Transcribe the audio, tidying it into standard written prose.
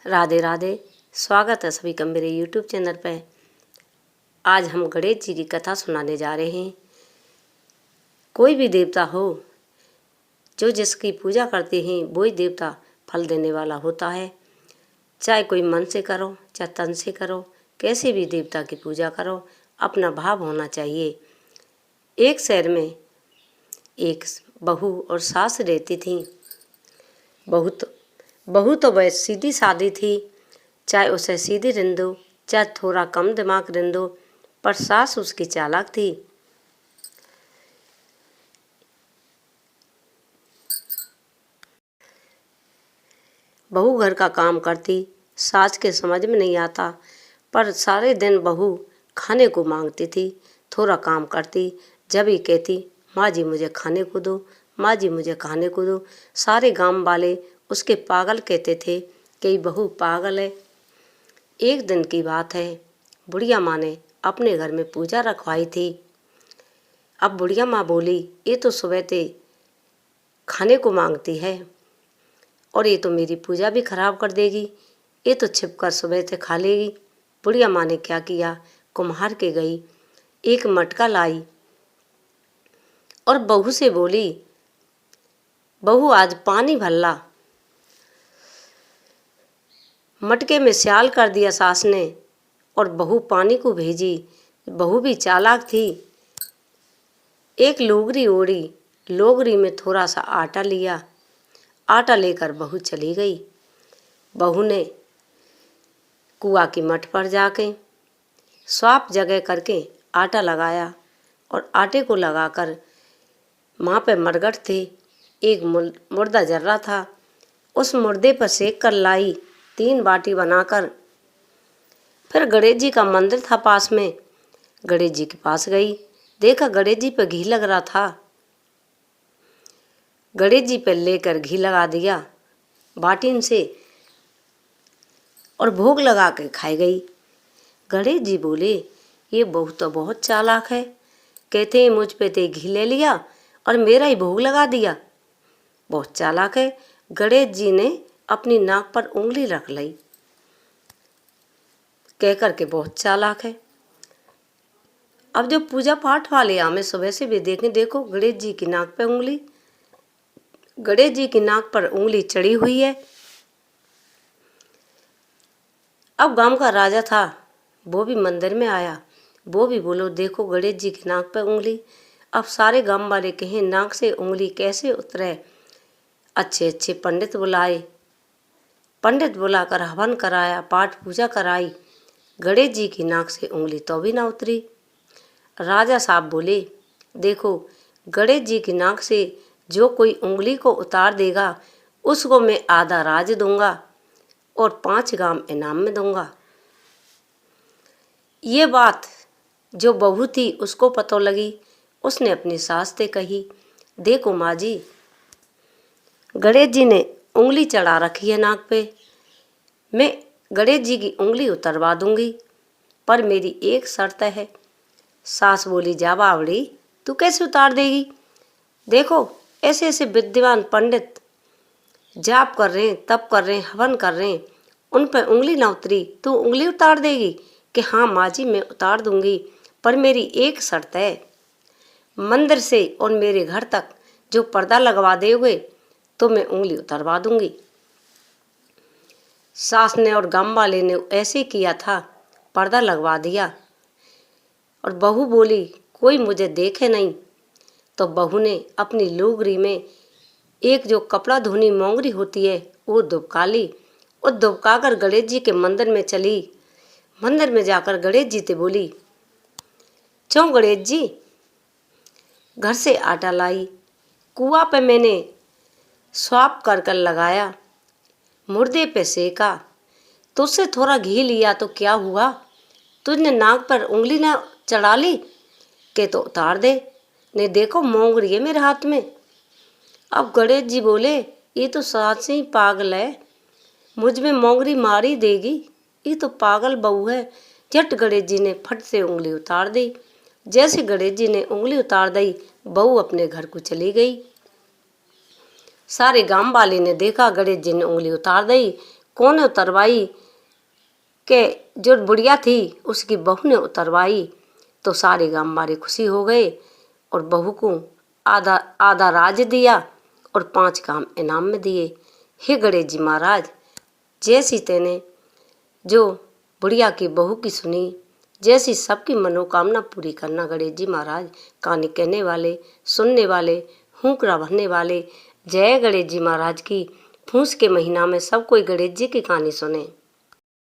राधे राधे। स्वागत है सभी का मेरे YouTube चैनल पर। आज हम गणेश जी की कथा सुनाने जा रहे हैं। कोई भी देवता हो, जो जिसकी पूजा करते हैं वही देवता फल देने वाला होता है। चाहे कोई मन से करो, चाहे तन से करो, कैसे भी देवता की पूजा करो, अपना भाव होना चाहिए। एक शहर में एक बहू और सास रहती थी। बहू तो वह सीधी सादी थी, चाहे उसे सीधी रिंदो, चाहे थोड़ा कम दिमाग रिंदो, पर सास उसकी चालाक थी। बहू घर का काम करती, सास के समझ में नहीं आता, पर सारे दिन बहू खाने को मांगती थी। थोड़ा काम करती, जब ही कहती माँ जी मुझे खाने को दो, माँ जी मुझे खाने को दो। सारे गांव वाले उसके पागल कहते थे कि बहू पागल है। एक दिन की बात है, बुढ़िया माँ ने अपने घर में पूजा रखवाई थी। अब बुढ़िया माँ बोली, ये तो सुबह से खाने को मांगती है और ये तो मेरी पूजा भी खराब कर देगी, ये तो छिपकर सुबह से खा लेगी। बुढ़िया माँ ने क्या किया, कुम्हार के गई, एक मटका लाई और बहू से बोली, बहू आज पानी भर ला। मटके में स्याल कर दिया सास ने और बहू पानी को भेजी। बहू भी चालाक थी, एक लोगरी ओढ़ी, लोगरी में थोड़ा सा आटा लिया, आटा लेकर बहू चली गई। बहू ने कुआ की मट पर जाके स्वाप जगह करके आटा लगाया और आटे को लगाकर माँ पे मरगट थे, एक मुर्दा जल रहा था, उस मुर्दे पर सेक कर लाई 3 बाटी बनाकर। फिर गणेश जी का मंदिर था पास में, गणेश जी के पास गई, देखा गणेश जी पे घी लग रहा था। गणेश जी पे लेकर घी लगा दिया बाटीन से और भोग लगा के खाई गई। गणेश जी बोले, ये बहू तो बहुत चालाक है, कहते हैं मुझ पे ते घी ले लिया और मेरा ही भोग लगा दिया, बहुत चालाक है। गणेश जी ने अपनी नाक पर उंगली रख ली, कह कर के बहुत चालाक है। अब जो पूजा पाठ वाले हमें सुबह से भी देखें, देखो गणेश जी की नाक पे उंगली, गणेश जी की नाक पर उंगली चढ़ी हुई है। अब गांव का राजा था, वो भी मंदिर में आया, वो भी बोलो देखो गणेश जी की नाक पे उंगली। अब सारे गांव वाले कहें नाक से उंगली कैसे उतरे। अच्छे अच्छे पंडित बुलाए, पंडित बुलाकर हवन कराया, पाठ पूजा कराई, गणेश जी की नाक से उंगली तो भी ना उतरी। राजा साहब बोले, देखो गणेश जी की नाक से जो कोई उंगली को उतार देगा उसको मैं आधा राज दूंगा और 5 ग्राम इनाम में दूंगा। ये बात जो बहू थी उसको पता लगी, उसने अपनी सास से कही, देखो माँ जी, गणेश जी ने उंगली चढ़ा रखी है नाक पे, मैं गणेश जी की उंगली उतरवा दूंगी, पर मेरी एक शर्त है। सास बोली, जा बावड़ी, तू कैसे उतार देगी, देखो ऐसे ऐसे विद्वान पंडित जाप कर रहे हैं, तप कर रहे हैं, हवन कर रहे हैं, उन पर उंगली ना उतरी, तू उंगली उतार देगी। कि हाँ माँ जी मैं उतार दूंगी, पर मेरी एक शर्त है, मंदिर से और मेरे घर तक जो पर्दा लगवा दोगे तो मैं उंगली उतरवा दूंगी। सास ने और गांव वाले ने ऐसे किया था, पर्दा लगवा दिया। और बहू बोली, कोई मुझे देखे नहीं, तो बहू ने अपनी लुगरी में एक जो कपड़ा धोनी मोंगरी होती है वो दुबका ली और दुबका कर गणेश जी के मंदिर में चली। मंदिर में जाकर गणेश जी से बोली, चो गणेश जी, घर से आटा लाई, कुआ पे मैंने स्वाप कर कर लगाया, मुर्दे पे सेका, तुझसे थोड़ा घी लिया तो क्या हुआ, तुझने नाक पर उंगली ना चढ़ा ली, के तो उतार दे, नहीं देखो मोंगरी है मेरे हाथ में। अब गणेश जी बोले, ये तो सास ही पागल है, मुझ में मोंगरी मारी देगी, ये तो पागल बहू है। झट गणेश जी ने फट से उंगली उतार दी। जैसे गणेश जी ने उंगली उतार दी, बहू अपने घर को चली गई। सारे गांव वाले ने देखा गणेश जी ने उंगली उतार दी, कौन ने उतरवाई कि जो बुढ़िया थी उसकी बहू ने उतरवाई। तो सारे गांव वाले खुशी हो गए और बहू को आधा आधा राज दिया और 5 काम इनाम में दिए। हे गणेश जी महाराज, जैसी तेने जो बुढ़िया की बहू की सुनी, जैसी सबकी मनोकामना पूरी करना गणेश जी महाराज। कहानी कहने वाले, सुनने वाले, हुंकरा भरने वाले, जय गणेश जी महाराज की। फूस के महीना में सब कोई गणेश जी की कहानी सुने।